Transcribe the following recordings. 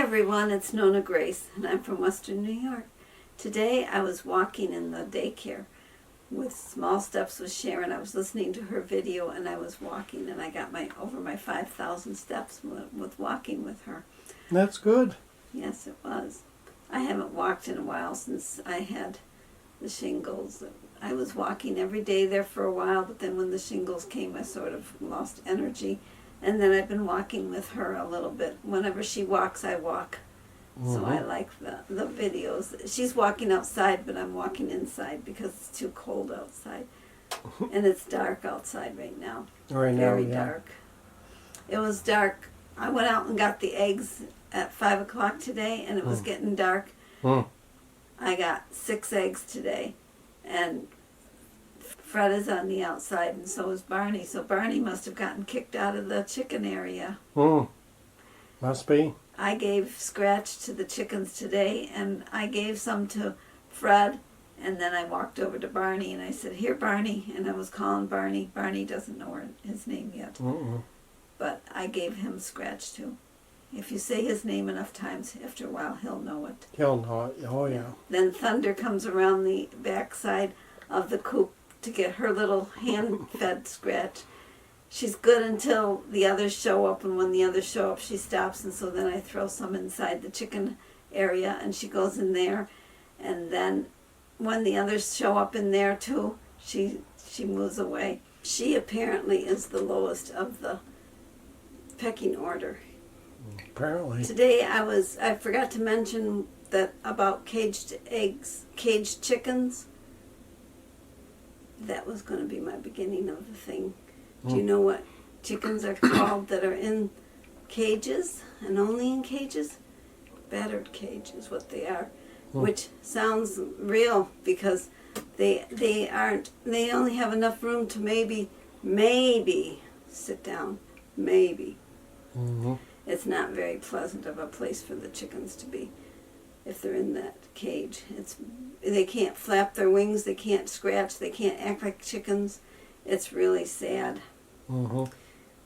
everyone, it's NonnaGrace, and I'm from Western New York. Today I was walking in the daycare with Small Steps with Sharon. I was listening to her video and I was walking, and I got over my 5,000 steps with walking with her. That's good. Yes, it was. I haven't walked in a while since I had the shingles. I was walking every day there for a while, but then when the shingles came I sort of lost energy. And then I've been walking with her a little bit. Whenever she walks, I walk. So I like the videos. She's walking outside, but I'm walking inside because it's too cold outside. And it's dark outside right now. Very dark. It was dark. I went out and got the eggs at 5 o'clock today, and it was getting dark. I got 6 eggs today. And Fred is on the outside, and so is Barney. So Barney must have gotten kicked out of the chicken area. Must be. I gave scratch to the chickens today, and I gave some to Fred, and then I walked over to Barney, and I said, "Here, Barney," and I was calling Barney. Barney doesn't know his name yet, but I gave him scratch too. If you say his name enough times, after a while, he'll know it. He'll know it. Oh, yeah. Then Thunder comes around the backside of the coop to get her little hand-fed scratch. She's good until the others show up, and when the others show up, she stops, and so then I throw some inside the chicken area, and she goes in there, and then when the others show up in there too, she moves away. She apparently is the lowest of the pecking order. Apparently. Today I forgot to mention that about caged chickens. That was going to be my beginning of the thing. Do you know what chickens are called that are in cages and only in cages? Battered cage is what they are, which sounds real because they only have enough room to maybe sit down, maybe. It's not very pleasant of a place for the chickens to be if they're in that cage. They can't flap their wings, they can't scratch, they can't act like chickens. It's really sad.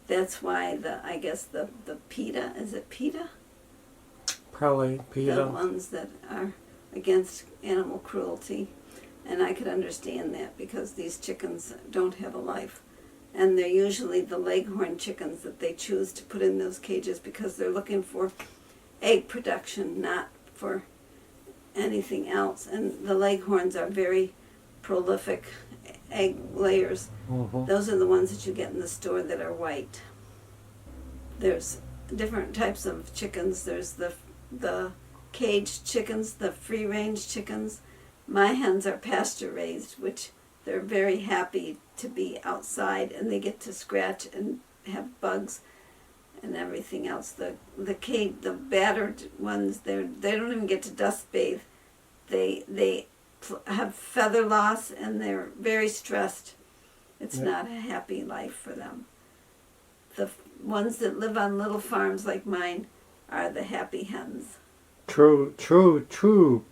That's why I guess the PETA, is it PETA? Probably PETA. The ones that are against animal cruelty. And I could understand that because these chickens don't have a life. And they're usually the leghorn chickens that they choose to put in those cages because they're looking for egg production, not for anything else. And the leghorns are very prolific egg layers. Those are the ones that you get in the store that are white. There's different types of chickens. There's the caged chickens, the free-range chickens. My hens are pasture raised, which they're very happy to be outside, and they get to scratch and have bugs and everything else. The battered ones, they don't even get to dust bathe. They have feather loss, and they're very stressed. It's not a happy life for them. The ones that live on little farms like mine are the happy hens. True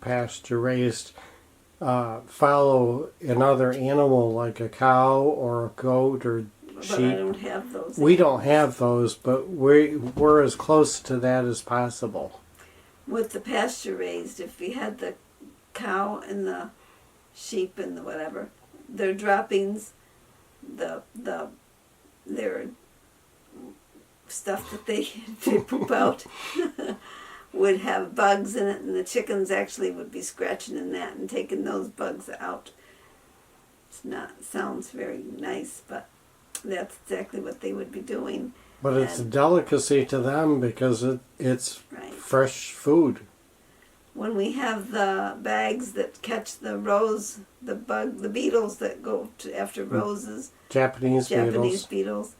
pasture-raised follow another animal like a cow or a goat or sheep. But I don't have those. We don't have those, but we're as close to that as possible. With the pasture-raised, if we had the cow and the sheep and the whatever, their droppings, their stuff that they poop out would have bugs in it, and the chickens actually would be scratching in that and taking those bugs out. Sounds very nice, but that's exactly what they would be doing. But it's a delicacy to them because it's fresh food. When we have the bags that catch the the beetles that go after roses, Japanese beetles,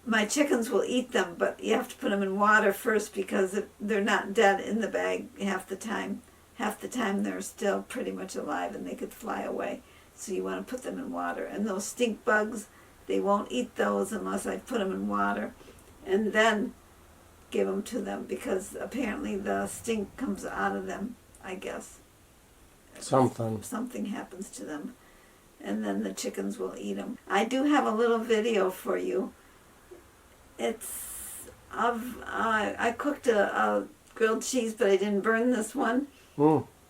my chickens will eat them, but you have to put them in water first because they're not dead in the bag half the time. Half the time they're still pretty much alive and they could fly away. So you want to put them in water. And those stink bugs, they won't eat those unless I put them in water and then give them to them, because apparently the stink comes out of them, I guess. Something happens to them. And then the chickens will eat them. I do have a little video for you. It's I cooked a grilled cheese, but I didn't burn this one.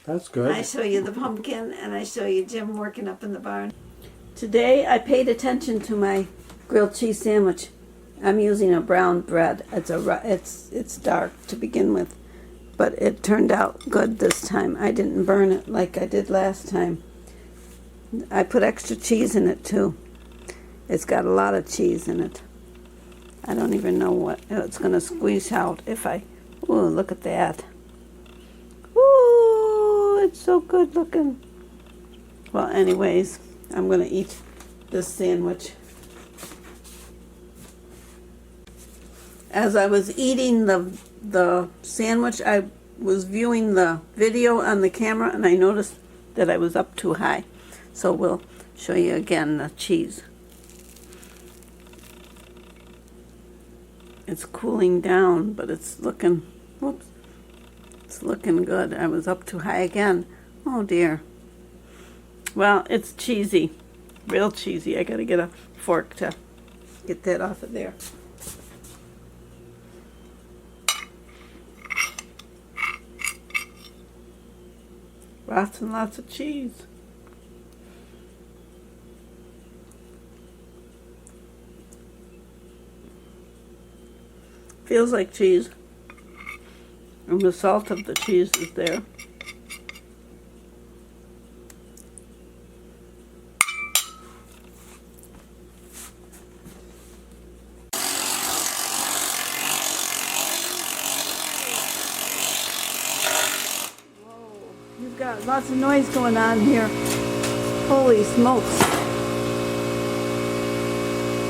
That's good. I show you the pumpkin, and I show you Jim working up in the barn. Today I paid attention to my grilled cheese sandwich. I'm using a brown bread. It's dark to begin with, but it turned out good this time. I didn't burn it like I did last time. I put extra cheese in it too. It's got a lot of cheese in it. I don't even know what it's going to squeeze out if I... Ooh, look at that. Ooh, it's so good looking. Well, anyways, I'm going to eat this sandwich. As I was eating the sandwich, I was viewing the video on the camera, and I noticed that I was up too high. So we'll show you again the cheese. It's cooling down, but it's looking, whoops, it's looking good. I was up too high again. Oh dear. Well, it's cheesy, real cheesy. I gotta get a fork to get that off of there. Lots and lots of cheese. Feels like cheese, and the salt of the cheese is there. Whoa, you've got lots of noise going on here. Holy smokes.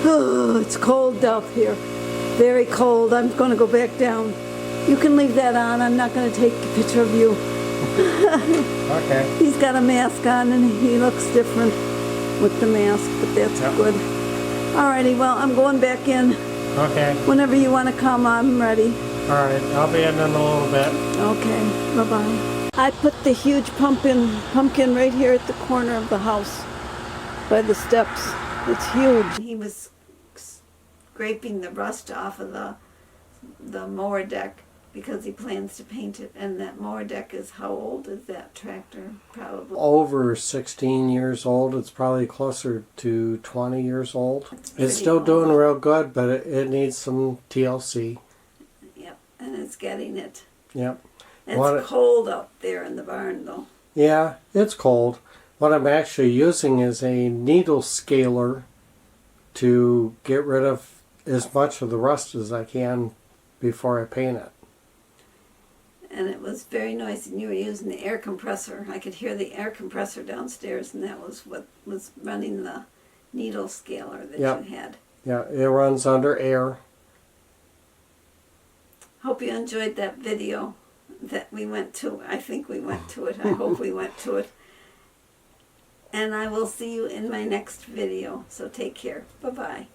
Oh, it's cold out here. Very cold. I'm going to go back down. You can leave that on. I'm not going to take a picture of you. Okay. He's got a mask on and he looks different with the mask, but that's good. Alrighty, well, I'm going back in. Okay. Whenever you want to come, I'm ready. All right. I'll be in a little bit. Okay, bye-bye. I put the huge pumpkin right here at the corner of the house by the steps. It's huge. He was scraping the rust off of the mower deck because he plans to paint it. And that mower deck is, how old is that tractor? Probably Over 16 years old. It's probably closer to 20 years old. It's still doing real good, but it needs some TLC. Yep, and it's getting it. Yep. It's cold up there in the barn, though. Yeah, it's cold. What I'm actually using is a needle scaler to get rid of as much of the rust as I can before I paint it. And it was very nice, and you were using the air compressor. I could hear the air compressor downstairs, and that was what was running the needle scaler that you had. Yeah, it runs under air. Hope you enjoyed that video that we went to. I think we went to it. I hope we went to it. And I will see you in my next video. So take care. Bye-bye.